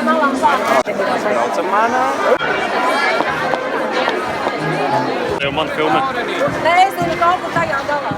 Braucam manā. Tev man filmē. Nē, es zinu, kaut kur tajā galā.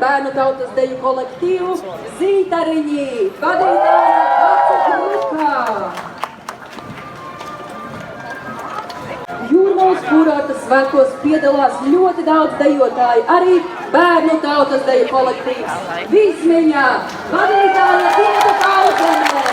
Bērnu tautas deju kolektīvu Zītariņi, vadītāja Vaca grupā. Jūrmālas kurorta svētkos piedalās ļoti daudz dejotāju, arī bērnu tautas deju kolektīvs Vizmiņa, vadītāja Ginta Kauzenē.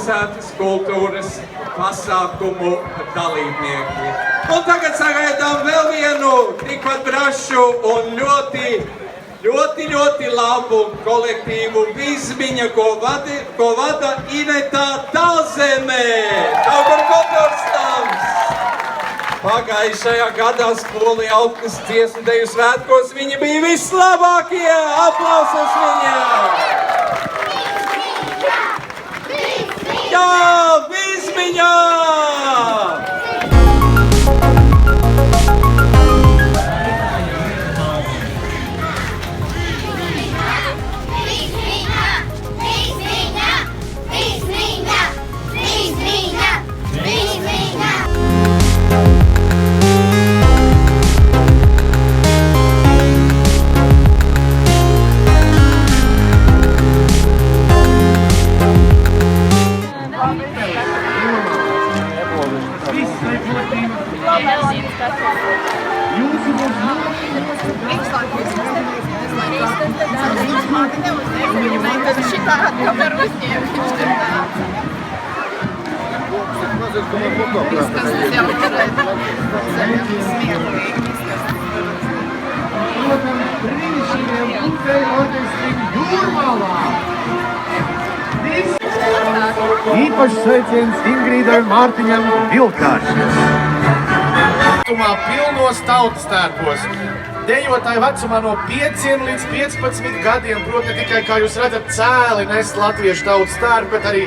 Pilsētas kultūras pasākumu dalībnieki. Un tagad sagaidām vēl vienu tikpat brašu un ļoti labu kolektīvu Vizmiņa, ko vada Ineta Talzemē. Daugava kultūras nams. Pagājušajā gadā Skolu Jautnes dziesmu deju svētkos viņi bija vislabākie. Aplausos viņiem! Jā, Vizmiņā! Īpašs sveiciens Ingrīdai un Mārtiņam Vilkāršiem. Pilnos tautas tērpos. Dejotāji vecumā no 5 līdz 15 gadiem, proti tikai, kā jūs redzat, cēli nes latviešu tautas tērpu, bet arī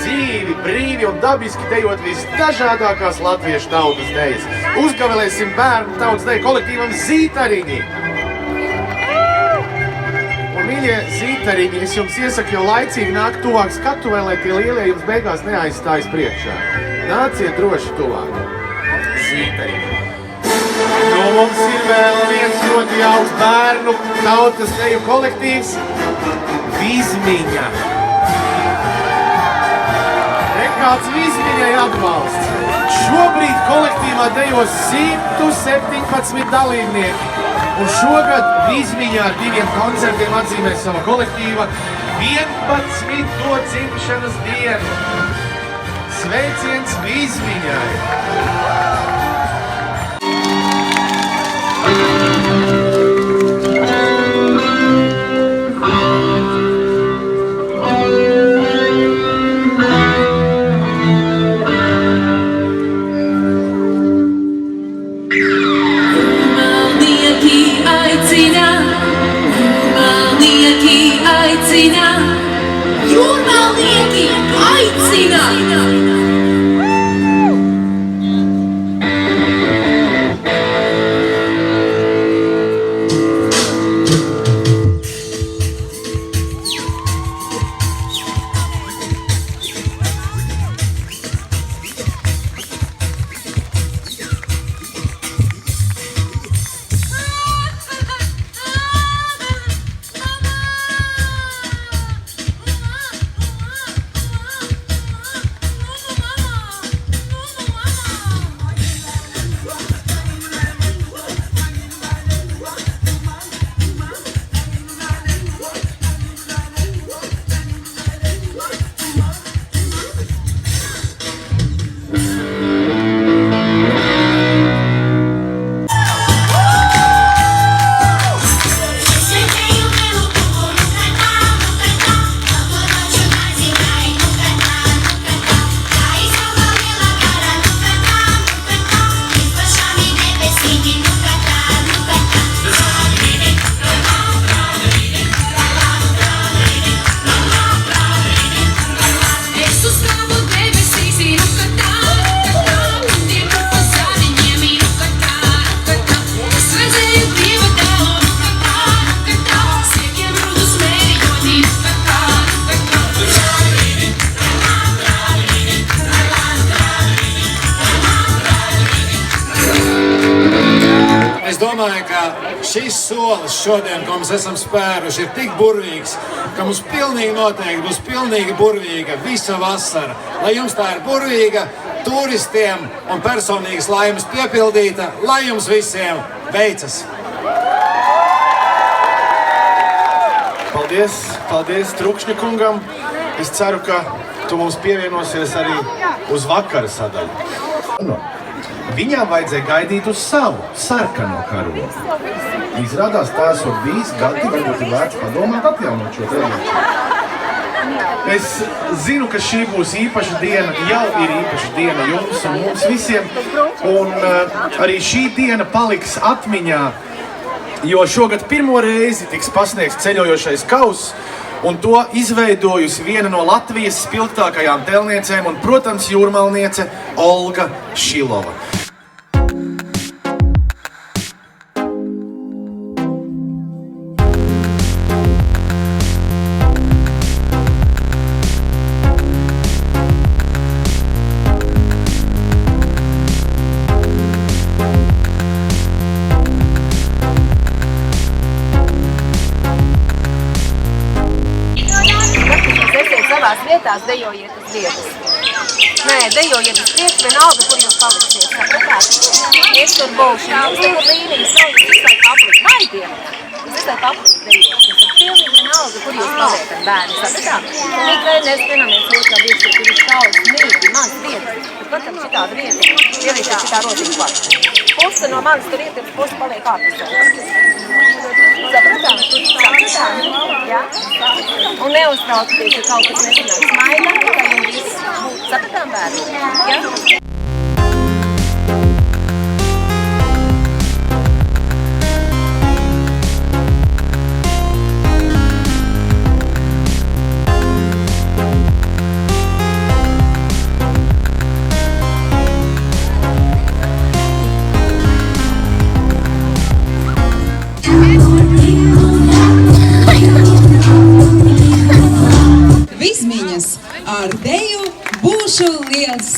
dzīvi, brīvi un dabiski dejot visdažādākās latviešu tautas dejas. Uzgavilēsim bērnu tautas deju kolektīvam Zītariņi. Un, mīļie Zītariņi, es jums iesaku jau laicīgi nākt tuvāk skatuvē, lai tie lielie jums beigās neaizstājas priekšā. Nāciet droši tuvāk. Zītariņi. Nu, mums ir vēl viens ļoti jauks bērnu tautas deju kolektīvs Vizmiņa. Kāds Vizmiņai atbalsts. Šobrīd kolektīvā dejo 117 dalībnieki. Un šogad Vizmiņā ar 2 koncertiem atzīmē sava kolektīva 11. dzimšanas dienu. Sveiciens Vizmiņai! Jūrmalnieki aicina! domāju, ka šis solis šodien, ko mēs esam spēruši, ir tik burvīgs, ka mums pilnīgi noteikti būs pilnīgi burvīga visa vasara. Lai jums tā ir burvīga, turistiem un personīgas laimes piepildīta, lai jums visiem veicas! Paldies Trukšņa kungam. Es ceru, ka tu mums pievienosies arī uz vakara sadaļu. Viņām vajadzēja gaidīt uz savu sarkano karoni. Izrādās tā esot bijis gadi, varbūt ir vērts padomāt atjaunot šo tradīciju. Es zinu, ka šī būs īpaša diena, jau ir īpaša diena jums un mums visiem. Un arī šī diena paliks atmiņā, jo šogad pirmo reizi tiks pasniegts ceļojošais kauss, un to izveidojusi viena no Latvijas spilgtākajām tēlniecēm un, protams, jūrmalniece Olga Šilova. Savās vietās dejojiet uz vietas. Nē, dejojiet uz vietas, vienalga, kur jūs paliksiet. Sapratāt? Es tur būšu. Jums tur līnijas nav, jūs visu laiku aplikt. Baidiem! Jūs visu laiku aplikt dejot. Jūs ir pilnīgi vienalga, kur jūs paliekat bērni. Sapratāt? Un ik vēl nespienāmies otrā vieta, kur ir šaus, mīti, maz vietas. Bet katram šitāda vieta, ielīsiet šitā rotiņu klāt. Puse no manis tur ietilps, puse paliek ārpusē. Sapratāt? Jā? Un neuztraucieties, ja kaut kas nesanāk. Smaidām, tikai un viss. Sapratām, bērni? Jā? Vismiņas ar deju būšu liels!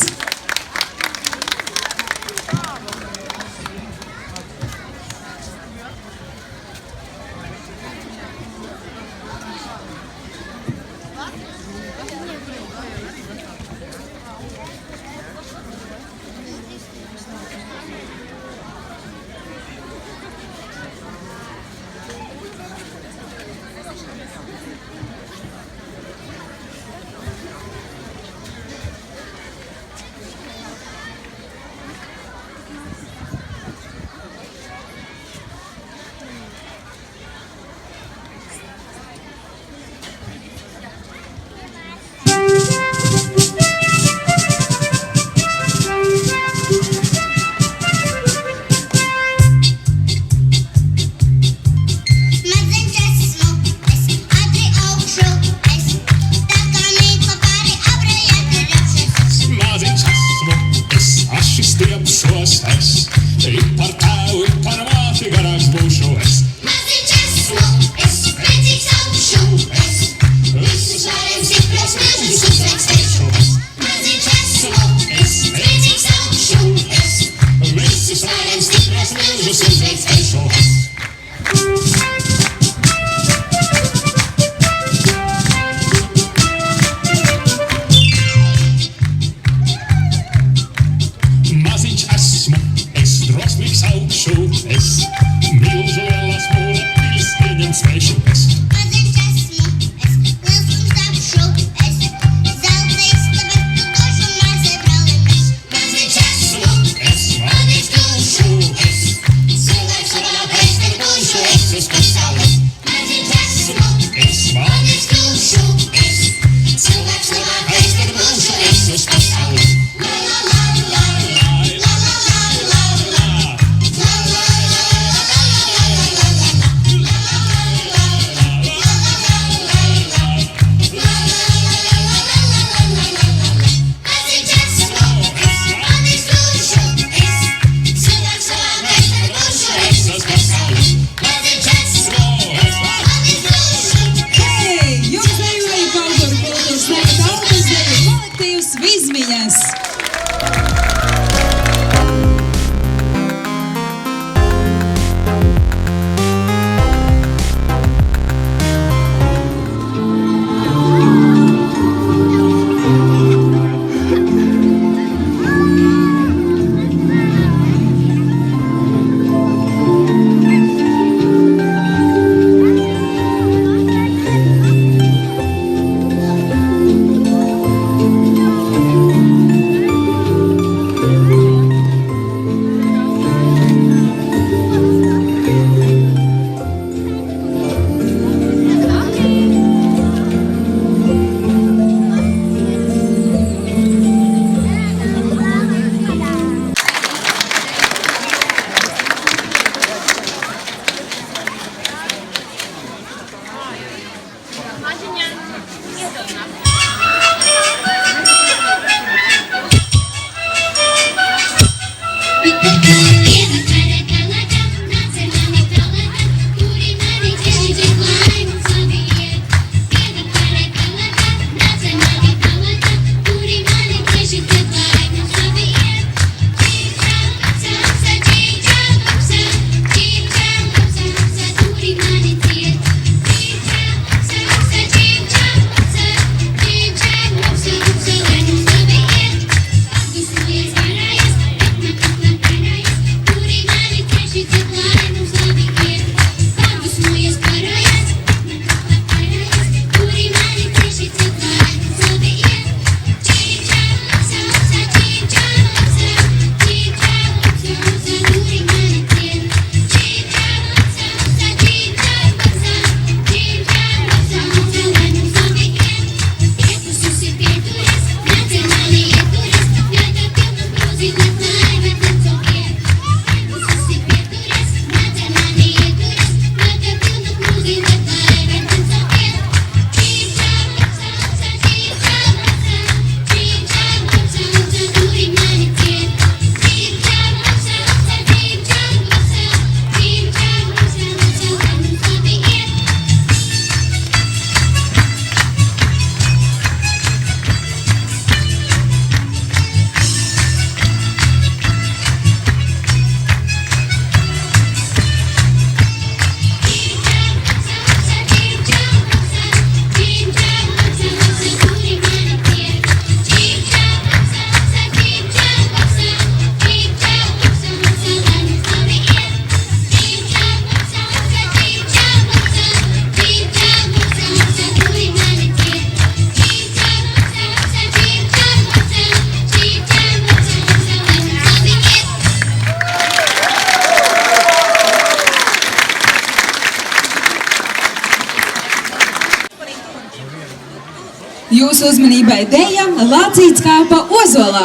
Jūsu uzmanībai deja Lācīts kāpa Ozolā.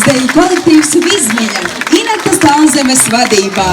deju kolektīvs Vizmeļa Inetas Talzemes vadībā.